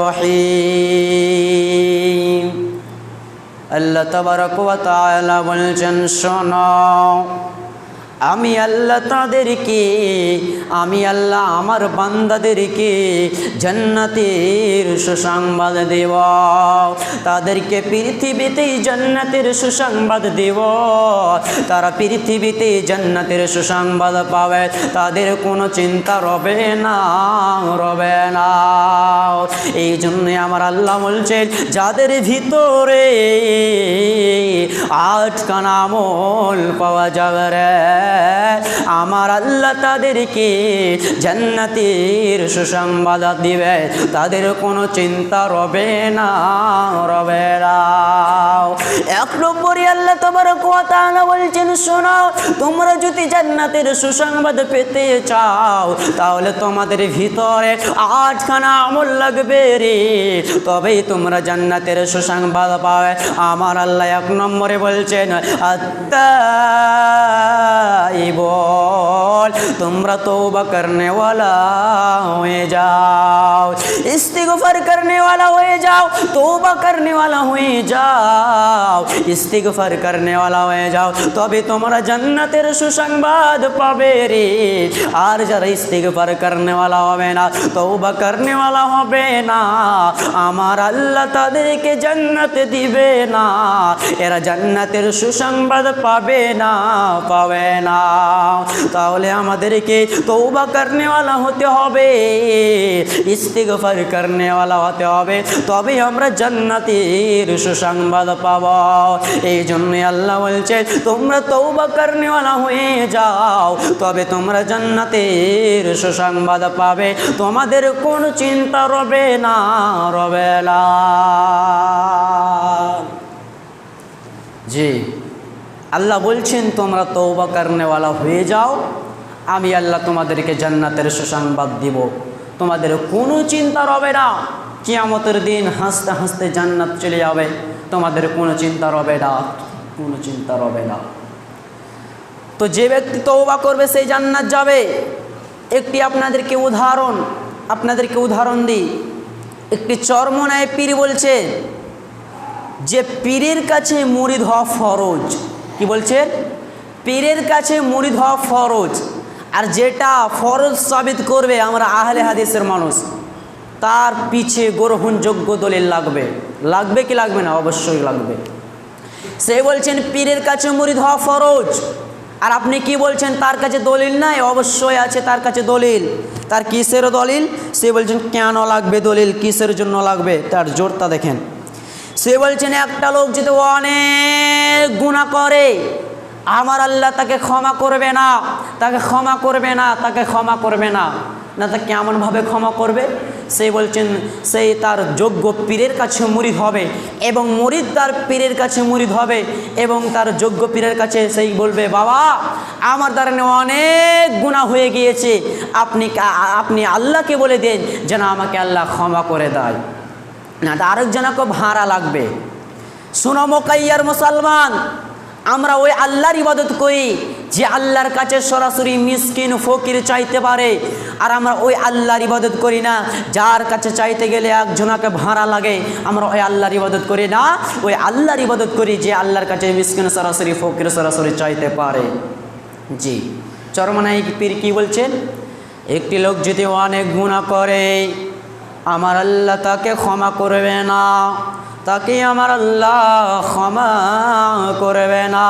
রহিম। আল্লাহ তাবারাক ওয়া তাআলা বলছেন, শোনো, আমি আল্লাহ তাদেরকে, আমি আল্লাহ আমার বান্দাদেরকে জান্নাতের সুসংবাদ দেব। তাদেরকে পৃথিবীতেই জান্নাতের সুসংবাদ দেব। তারা পৃথিবীতে জান্নাতের সুসংবাদ পাবে, তাদের কোনো চিন্তা রবে না, রবে না। এই জন্যে আমার আল্লাহ বলছেন, যাদের ভিতরে 8 খানা আমল পাওয়া যাবে রে, আমার আল্লাহ তাদেরকে জান্নাতের সুসংবাদ দিবে, তাদের কোনো চিন্তা রবে না, রবে না। 1 নম্বরে আল্লাহ তাবারক ওয়া তাআলা বলছেন, শোনো, তোমরা যদি জান্নাতের সুসংবাদ পেতে চাও তাহলে তোমাদের ভিতরে 8 খানা আমল লাগবে রে, তবেই তোমরা জান্নাতের সুসংবাদ পাবে। আমার আল্লাহ 1 নম্বরে বলছেন, বল তোমরা तौबा करने वाला হয়ে যাও, ইস্তিগফার करने वाला হয়ে যাও, तौबा करने वाला হয়ে যাও, ইস্তিগফার करने वाला হয়ে যাও, তবে তোমরা জান্নাতের সুসংবাদ পাবে রে। আর যারা ইস্তিগফার करने वाला হবে না, तौबा करने वाला হবে না, আমার আল্লাহ তাদেরকে জান্নাত দিবে না, এরা জান্নাতের সুসংবাদ পাবে না, পাবে না। তাহলে আমাদেরকে তওবা করনে वाला হতে হবে, ইস্তিগফার করনে वाला হতে হবে, তবে আমরা জান্নাতের সুসংবাদ পাব। এই জন্য আল্লাহ বলছে, তোমরা তওবা করনে वाला হয়ে যাও, তবে তোমরা জান্নাতের সুসংবাদ পাবে, তোমাদের কোনো চিন্তা রবে না, রবে না। জি, আল্লাহ বলছেন, তোমরা তওবা করনে वाला হয়ে যাও, আমি আল্লাহ তোমাদেরকে জান্নাতের সুসংবাদ দিব, তোমাদের কোনো চিন্তা রবে না। কিয়ামতের দিন হাসতে হাসতে জান্নাত চলে যাবে, তোমাদের কোনো চিন্তা রবে না, কোনো চিন্তা রবে না। তো যে ব্যক্তি তওবা করবে সেই জান্নাত যাবে। একটি আপনাদেরকে উদাহরণ দিই। একটি চরমনায় পীর বলছে যে পীরের কাছে মুরিদ হওয়া ফরজ। কি বলছেন? পীরের কাছে মুরিদ হওয়া ফরজ। আর যেটা ফরজ সাবিত করবে আমরা আহলে হাদিসের মানুষ, তার পিছে গ্রহণযোগ্য দলিল লাগবে। লাগবে কি লাগবে না? অবশ্যই লাগবে। সে বলছেন পীরের কাছে মুরিদ হওয়া ফরজ, আর আপনি কি বলছেন তার কাছে দলিল নাই? অবশ্যই আছে তার কাছে দলিল। তার কিসের দলিল? সে বলছেন কেন লাগবে দলিল, কিসের জন্য লাগবে, তার জোরটা দেখেন। সে বলছেন একটা লোক যদি অনেক গুনাহ করে, আমার আল্লাহ তাকে ক্ষমা করবে না, তাকে ক্ষমা করবে না, তাকে ক্ষমা করবে না। না তা কেমনভাবে ক্ষমা করবে? সেই বলছেন সেই তার যোগ্য পীরের কাছে মুরিদ হবে, এবং মুরিদ তার পীরের কাছে মুরিদ হবে, এবং তার যোগ্য পীরের কাছে সেই বলবে, বাবা আমার দ্বারা অনেক গুনাহ হয়ে গিয়েছে, আপনি আল্লাহকে বলে দেন যেন আমাকে আল্লাহ ক্ষমা করে দেয়। না তা আরেকজনকে ভাড়া লাগবে। শোনো মোকাইয়ার মুসলমান, আমরা ওই আল্লাহর ইবাদত করি যে আল্লাহর কাছে সরাসরি মিসকিন ফকির চাইতে পারে, আর আমরা ওই আল্লাহর ইবাদত করি না যার কাছে চাইতে গেলে একজনকে ভাড়া লাগে। আমরা ওই আল্লাহর ইবাদত করি না, ওই আল্লাহর ইবাদত করি যে আল্লাহর কাছে মিসকিন সরাসরি ফকির সরাসরি চাইতে পারে। জি, চরমনাই পীর কি বলছেন? একটি লোক যদি অনেক গুনাহ করে, আমার আল্লাহ তাকে ক্ষমা করবে না, তাকে আমার আল্লাহ ক্ষমা করবে না।